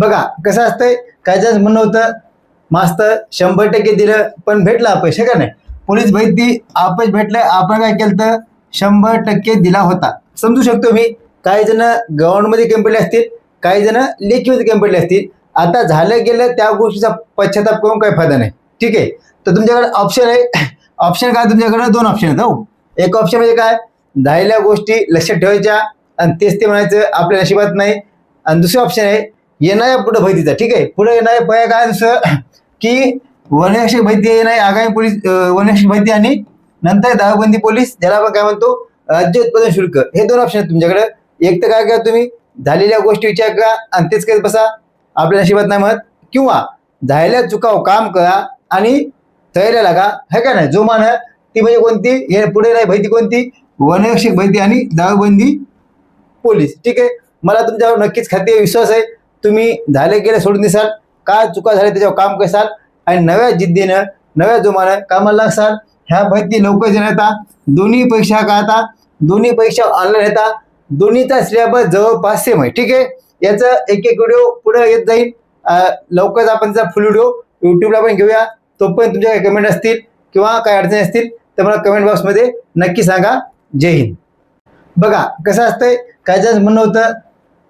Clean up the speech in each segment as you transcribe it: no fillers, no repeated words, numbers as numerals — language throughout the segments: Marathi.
बघा कसं असतंय, काय जण म्हणणं होतं मास्तर 100% दिलं पण भेटलं अपयश, आहे का नाही. पोलीस भरती अपयश भेटलं, आपण काय केलं तर 100% दिला होता. समजू शकतो मी. काही जण ग्राउंडमध्ये गेम पडले असतील, काही जण लेखीमध्ये गेम पडले असतील. आता झालं गेलं त्या गोष्टीचा पश्चाताप करून काही फायदा नाही. ठीक आहे. तर तुमच्याकडे ऑप्शन आहे. ऑप्शन काय, तुमच्याकडे दोन ऑप्शन आहेत. हो, एक ऑप्शन म्हणजे काय, झालेल्या गोष्टी लक्षात ठेवायच्या आणि तेच ते म्हणायचं आपल्या नशिबात नाही. आणि दुसरे ऑप्शन आहे येणाऱ्या पुढे भरतीचा. ठीक आहे. पुढे येणाऱ्या पर्याय काय दुसरं की वनरक्षक भरती येणार, आगामी पोलीस वनरक्षक भरती आणि नंतर दारूबंदी पोलीस, ज्याला आपण काय म्हणतो राज्य उत्पादन शुल्क. हे दोन ऑप्शन आहेत तुमच्याकडे. एक तर काय करा, तुम्ही झालेल्या गोष्टी विचार करा आणि तेच करत बसा, आपल्या नशिबात नाही म्हणत. किंवा झालेल्या चुकाव काम करा आणि तयारीला लागा, है का नाही. जो मान ती म्हणजे कोणती, हे पुढे नाही भरती कोणती, वनरक्षक भरती आणि दारूबंदी पोलीस. ठीक आहे. मला तुमच्यावर नक्कीच खात्री विश्वास आहे. तुम्ही झाले गेले सोडून दिसाल, काय चुका झाल्या त्याच्यावर काम करसाल आणि नव्या जिद्दीनं नव्या जोमानं कामाला लागसाल. ह्या भरती लवकर येणार, दोन्ही परीक्षा का आता दोन्ही परीक्षा ऑनलाईन येतात, दोन्हीचा सिलेबस जवळपास सेम आहे. ठीक आहे. याचं एक एक व्हिडिओ पुढे येत जाईल. लवकरच आपण फुल व्हिडिओ युट्यूबला पण घेऊया. तोपर्यंत तुमच्या काही कमेंट असतील किंवा काही अडचणी असतील तर मला कमेंट बॉक्समध्ये नक्की सांगा. जय हिंद. बघा कसं असतंय, काय जण म्हणणं होतं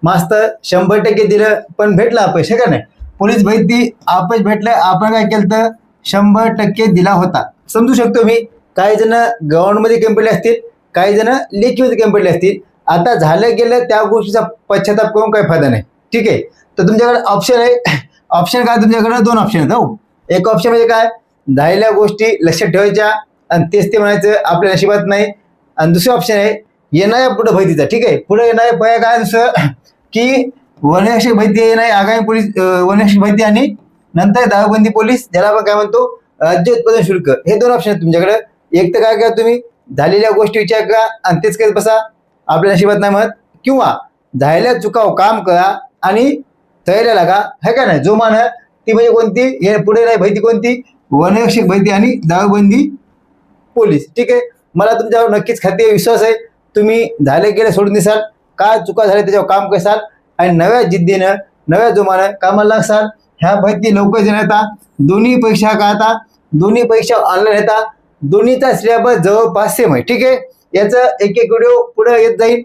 मास्तर 100% दिलं पण भेटलं अपयश, आहे का नाही. पोलीस भरती अपयश भेटलं, आपण काय केलं तर 100% दिला होता. समजू शकतो मी. काही जण ग्राउंडमध्ये गेम पडले असतील, काही जण लेखीमध्ये गेम पडले असतील. आता झालं गेलं त्या गोष्टीचा पश्चाताप करून काही फायदा नाही. ठीक आहे. तर तुमच्याकडे ऑप्शन आहे. ऑप्शन काय, तुमच्याकडे दोन ऑप्शन आहेत. हो, एक ऑप्शन म्हणजे काय, झालेल्या गोष्टी लक्षात ठेवायच्या आणि तेच ते म्हणायचं आपल्या नशिबात नाही. आणि दुसरे ऑप्शन आहे येणाऱ्या पुढे भरतीचा. ठीक आहे. पुढे येणाऱ्या पर्याय काय दुसरं की वनरक्षक भरती येणार, आगामी पोलीस वनरक्षक भरती आणि नंतर दारूबंदी पोलीस, ज्याला आपण काय म्हणतो राज्य उत्पादन शुल्क. हे दोन ऑप्शन आहेत तुमच्याकडे. एक तर काय करा, तुम्ही झालेल्या गोष्टी विचार करा आणि तेच करत बसा, आपल्या नशिबात नाही म्हणत. किंवा झालेल्या चुकाव काम करा आणि तयारीला लागा, है का नाही. जो मान ती म्हणजे कोणती, हे पुढे नाही भरती कोणती, वनरक्षक भरती आणि दारूबंदी पोलीस. ठीक आहे. मला तुमच्यावर नक्कीच खात्री विश्वास आहे. तुम्ही झाले गेले सोडून दिसाल, काय चुका झाल्या त्याच्यावर काम करसाल आणि नव्या जिद्दीनं नव्या जोमानं कामाला लागसाल. ह्या भरती लवकर येणार, दोन्ही परीक्षा का आता दोन्ही परीक्षा ऑनलाईन येतात, दोन्हीचा सिलेबस जवळपास सेम आहे. ठीक आहे. याचं एक एक व्हिडिओ पुढे येत जाईल.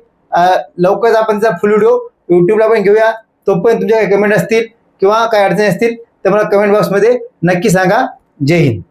लवकरच आपण फुल व्हिडिओ युट्यूबला पण घेऊया. तोपर्यंत तुमच्या काही कमेंट असतील किंवा काही अडचणी असतील तर मला कमेंट बॉक्समध्ये नक्की सांगा. जय हिंद.